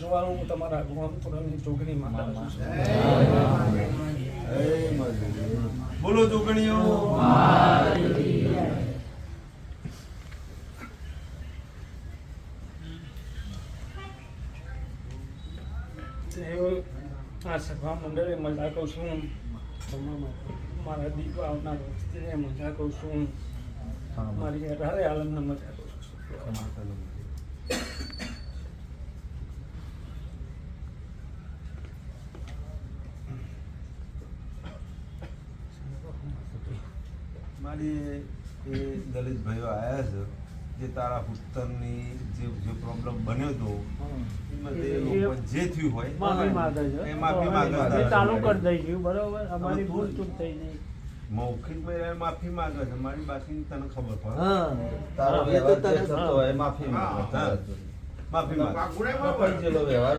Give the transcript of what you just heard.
જોવાનું તમારા ગોમપુરાની જોગણી માતા બોલો જોગણીઓ આ સભા મંડળે મજા કહું છું મારા દીકરો આવનાર વસ્તીને મજા કહું છું મારી અઢારે આલમને મજા કહું છું મારી એ દલિત ભાઈઓ આવ્યા છે જે તારા પુસ્તકની જે પ્રોબ્લેમ બન્યો હતો એમાં તે લોકો જે થયું હોય માફી માંગે છે એ માફી માંગે છે. ચાલુ કરી દઈશું બરોબર અમારી ભૂલ ચૂક થઈ ગઈ મૌખિક ભાઈ માફી માંગે છે મારી બાકી તને ખબર પડે તારો વ્યવહાર જે થતો હોય માફી માંગો. માફી માંગે વ્યવહાર